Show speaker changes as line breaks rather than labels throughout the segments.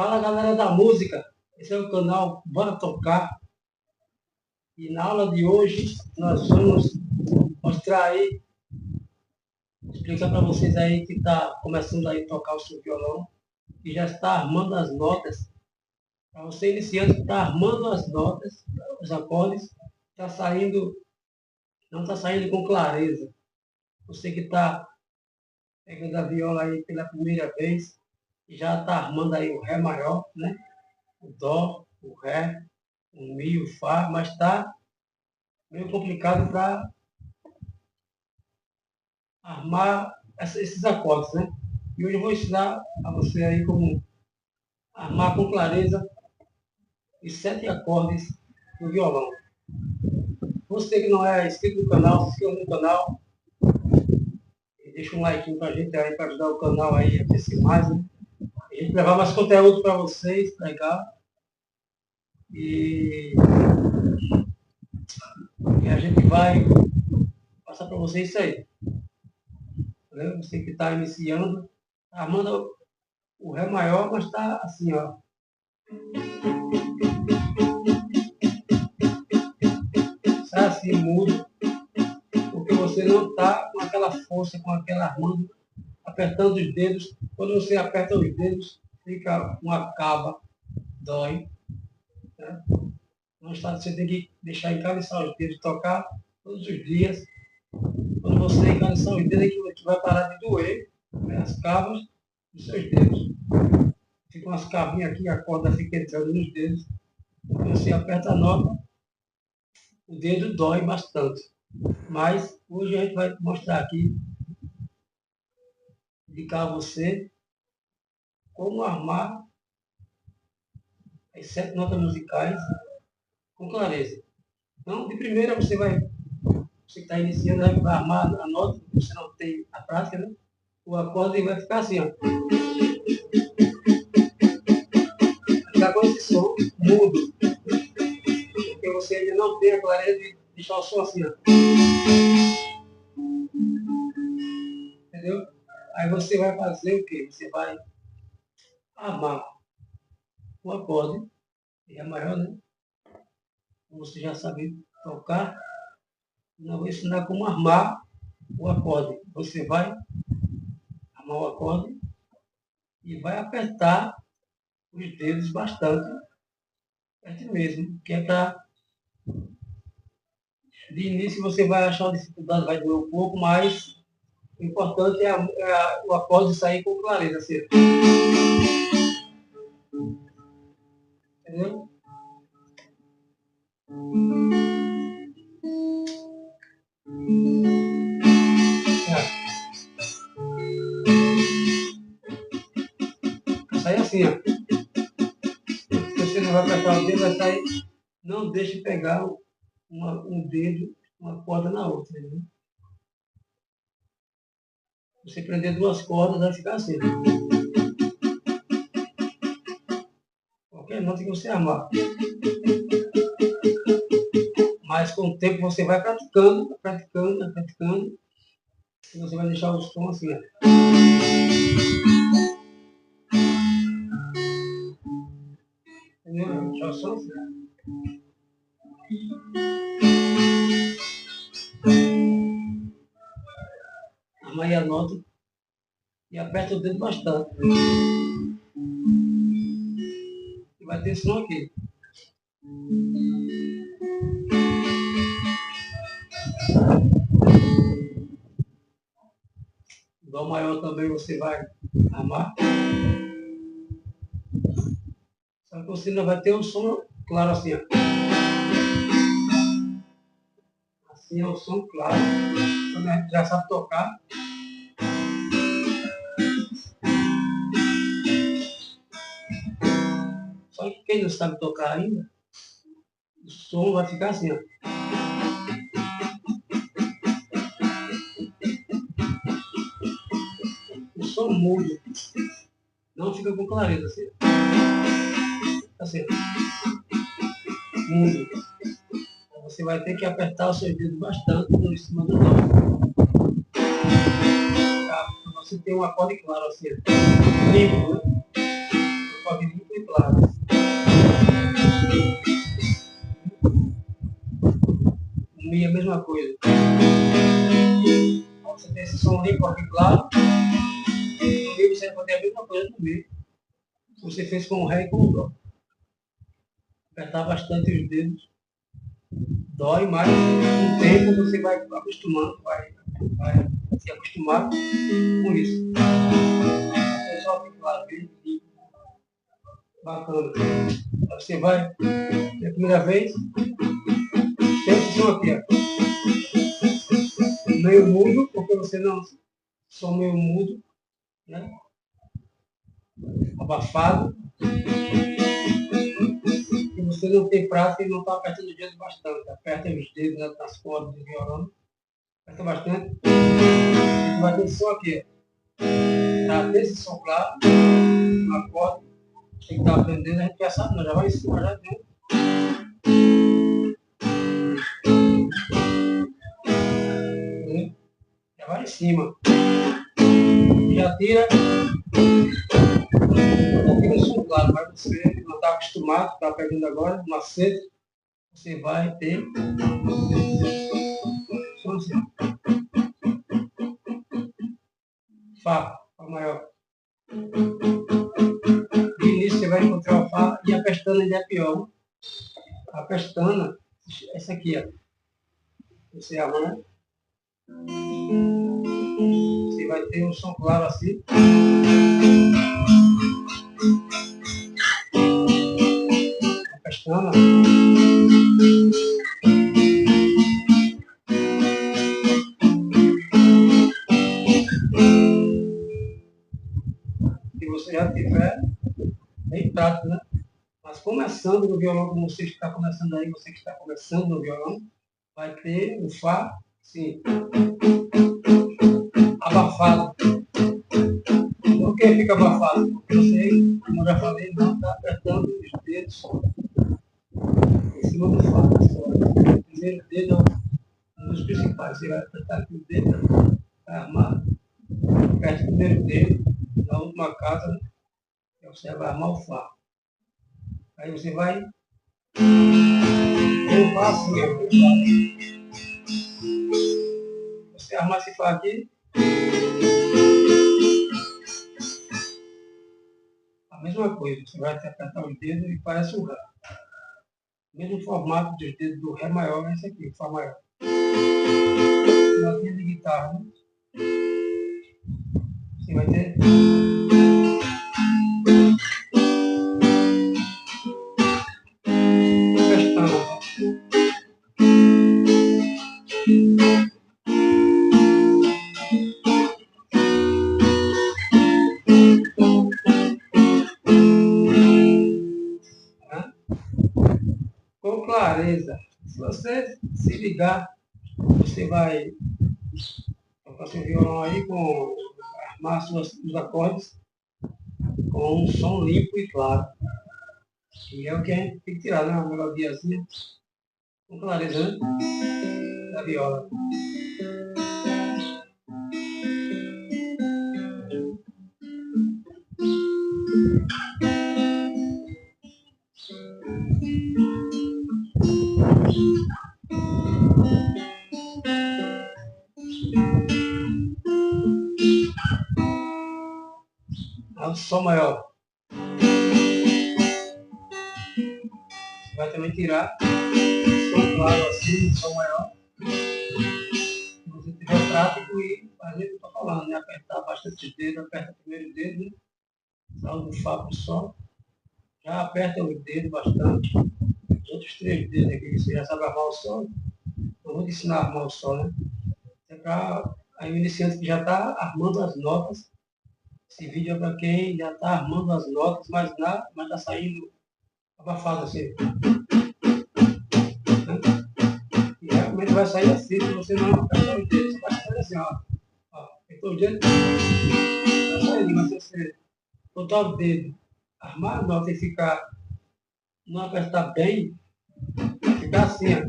Fala galera da música, esse é o canal Bora Tocar e na aula de hoje nós vamos mostrar aí, explicar para vocês aí que está começando aí a tocar o seu violão e já está armando as notas. Para você iniciante que está armando as notas, os acordes, está saindo, não está saindo com clareza. Você que está pegando a viola aí pela primeira vez, já está armando aí o Ré maior, né? O Dó, o Ré, o Mi, o Fá, mas está meio complicado para armar esses acordes, né? E hoje eu vou ensinar a você aí como armar com clareza os 7 acordes do violão. Você que não é inscrito no canal, se inscreva no canal e deixa um like pra gente aí, para ajudar o canal aí a crescer mais, né? A gente levar mais conteúdo para vocês, legal. E a gente vai passar para vocês isso aí. Entendeu? Você que está iniciando, tá armando o Ré maior, mas está assim, ó. Está assim, mudo, porque você não está com aquela força, com aquela armando, apertando os dedos. Quando você aperta os dedos, fica uma cava, dói. Né? Não está, você tem que deixar encaliçar os dedos, tocar todos os dias. Quando você encaliçar os dedos, é que vai parar de doer, né? As cavas dos seus dedos. Ficam umas cavinhas aqui, a corda fica entrando nos dedos. Quando você aperta a nota, o dedo dói bastante. Mas hoje a gente vai mostrar aqui, indicar a você como armar as 7 notas musicais com clareza. Então, de primeira você que está iniciando, vai armar a nota, você não tem a prática, né? O acorde vai ficar assim, ó. Vai ficar com esse som mudo, porque você ainda não tem a clareza de deixar o som assim, ó. Entendeu? Aí você vai fazer o quê? Você vai armar o acorde, que é maior, né? Como você já sabe tocar, eu vou ensinar como armar o acorde. Você vai armar o acorde e vai apertar os dedos bastante, perto mesmo, que é para... De início você vai achar uma dificuldade, vai doer um pouco, mas o importante é o acorde sair com clareza, assim. Entendeu? Sai assim, ó. Se você não vai apertar o dedo, vai sair. Não deixe pegar um dedo, uma corda na outra. Entendeu? Você prender 2 cordas, vai ficar assim. Qualquer nota que você armar. Mas com o tempo você vai praticando, praticando, praticando. E você vai deixar os tons assim, ó. Entendeu? Deixar o som assim, ó. Arma aí a nota e aperta o dedo bastante. E vai ter som aqui. Dó maior também você vai armar. Só que você não vai ter um som claro assim, ó. Assim é o som claro. Quando a gente já sabe tocar. Só que quem não sabe tocar ainda, o som vai ficar assim, ó. O som muda. Não fica com clareza assim. Assim. Muda. Então você vai ter que apertar o seu dedo bastante em cima do dó. Pra você ter um acorde claro assim. Limpo, né? Um acorde limpo e claro. No Mi é a mesma coisa. Você tem esse som limpo aqui claro. No Mi você vai fazer a mesma coisa no Mi. Você fez com o Ré e com o Dó. Apertar bastante os dedos. Dói, mas com o tempo você vai acostumando, vai se acostumar com isso. É só aqui claro, bem limpo. Bacana. Você vai, pela primeira vez, tem esse som aqui, ó. Meio mudo, porque você não, som meio mudo, né? Abafado. E você não tem prática e não está apertando os dedos bastante. Aperta os dedos nas cordas do violão. Aperta bastante. E vai ter esse som aqui, ó. Tá? Desse som claro, na corda. Tem que estar aprendendo, a gente já sabe, não, já vai em cima, já tem. Já vai em cima. Já tira o som claro, mas você não está acostumado, está aprendendo agora, no acerto, você vai ter som assim. Fá maior. De início você vai encontrar o Fá e a pestana ainda é pior. A pestana, essa aqui, ó. Você arranha. Você vai ter um som claro assim. A pestana. Se você já tiver, bem prático, né? Mas começando no violão, como você está começando aí, você que está começando no violão, vai ter o Fá, sim, abafado. Por que fica abafado? Porque você, como eu já falei, não está apertando os dedos em cima do Fá. O primeiro dedo é um dos principais. Você vai apertar aqui o dedo, vai armar, aperta o primeiro dedo, na última casa, né? Você vai armar o Fá. Aí você vai um Fá assim, você armar esse Fá aqui, a mesma coisa, você vai apertar os dedos e parece um Ré. O mesmo formato dos dedos do Ré maior é esse aqui, o Fá maior. Notinha de guitarra, né? Você vai ter pestana. Com clareza. Se você se ligar, você vai tocar seu violão aí, armar os acordes com um som limpo e claro. E é o que a gente tem que tirar, né? Uma melodiazinha com clareza, né? Da viola. É um som maior. Você vai também tirar som claro assim, som maior. Se você tiver prático e fazer o que eu estou falando, né? Apertar bastante os dedos, aperta o primeiro dedo, né? Salve o Fá pro Sol. Já aperta o dedo bastante. Os outros 3 dedos aqui, você já sabe armar o Sol. Eu vou te ensinar a armar o Sol, né? É para a iniciante que já está armando as notas. Esse vídeo é para quem já está armando as notas, mas está saindo abafado assim. E realmente vai sair assim, se você não apertar os dedos. Você vai sair assim, ó. Apertou o dedo, vai sair, mas se você botar o dedo, armar a nota e não apertar bem, ficar assim, ó,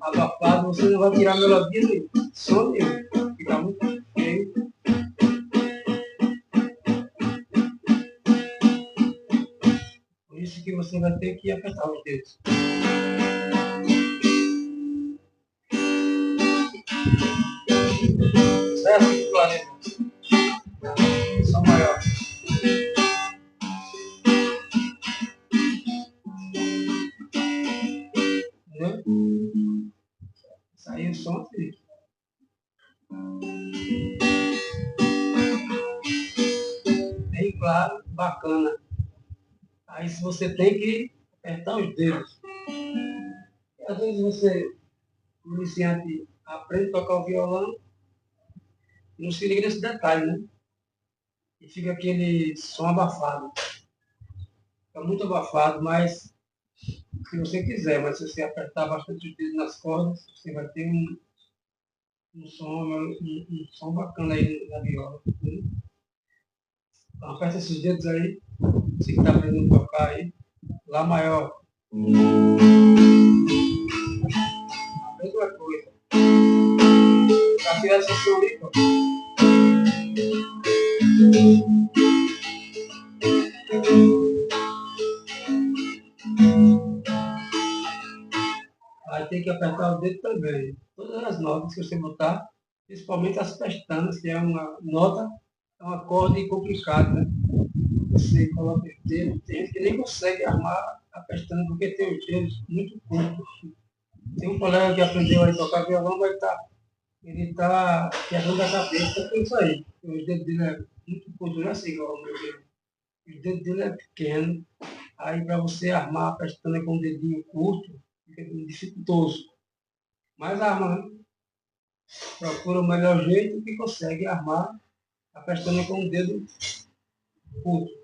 abafado, você não vai tirar a melodia nenhuma, som nenhum. Fica muito feio. vai ter que apertar os dedos. Certo, planeta? Som maior. Entendeu? Saiu o som assim. Bem claro, bacana. Aí se você tem que apertar os dedos. Às vezes você, o iniciante, aprende a tocar o violão e não se liga nesse detalhe, né? E fica aquele som abafado. Fica muito abafado, mas se você quiser, mas se você apertar bastante os dedos nas cordas, você vai ter um som bacana aí na viola. Né? Então aperta esses dedos aí, você que está aprendendo a tocar aí, Lá maior. A mesma coisa. Para tirar essa som ali, pô. Aí tem que apertar o dedo também. Todas as notas que você botar, principalmente as pestanas, que é uma nota, é um acorde complicado, né? Você coloca o dedo, tem gente que nem consegue armar a pestana porque tem os dedos muito curtos. Tem um colega que aprendeu a tocar violão, mas ele está quebrando a cabeça com isso aí. Os dedos dele é muito curto, não é assim igual o meu dedo. Os dedos dele é pequeno. Aí para você armar a pestana com o dedinho curto, fica dificultoso. Mas arma, né? Procura o melhor jeito que consegue armar a pestana com o dedo curto.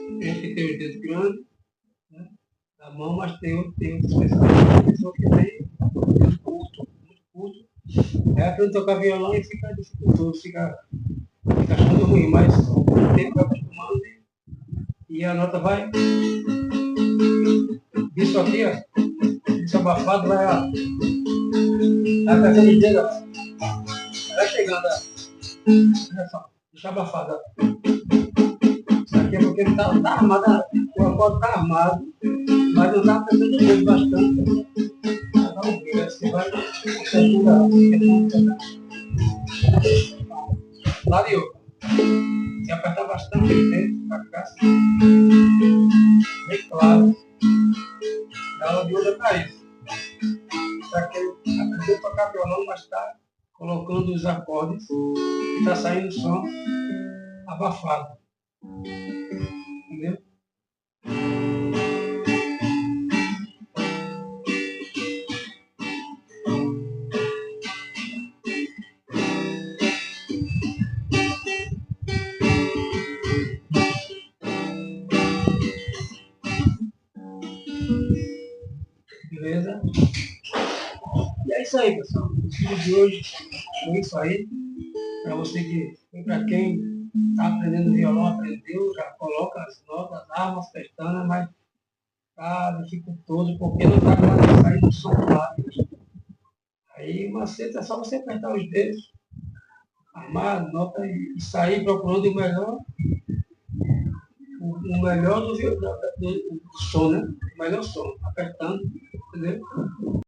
Tem gente que tem os dedos grandes, né, na mão, mas tem outras pessoas que tem o dedo curto, muito curto. Aí aprende a tocar violão e fica dificultoso, fica achando ruim, mas com o tempo vai acostumando e a nota vai. Isso aqui, ó, isso abafado vai, ó. Vai apertando os dedos, ó. Vai chegando, ó. Olha só, deixa abafado, ó. Isso aqui é porque ele tá armado, o acorde está armado, mas não está apertando os dedos bastante. Vamos ver, você vai variou. Se apertar bastante os dedos para cá, bem claro. Dá uma de olho para isso. Para que ele aprendeu a tocar violão, mas está colocando os acordes e está saindo o som abafado. Entendeu? Beleza? E é isso aí, pessoal. O vídeo de hoje foi isso aí. Para você para quem está aprendendo violão, aprendeu, já coloca as notas, armas, pestanas, mas está dificultoso porque não está quase saindo som claro. Aí o macete é só você apertar os dedos, armar a nota e sair procurando o melhor do som, né? O melhor som, apertando, entendeu?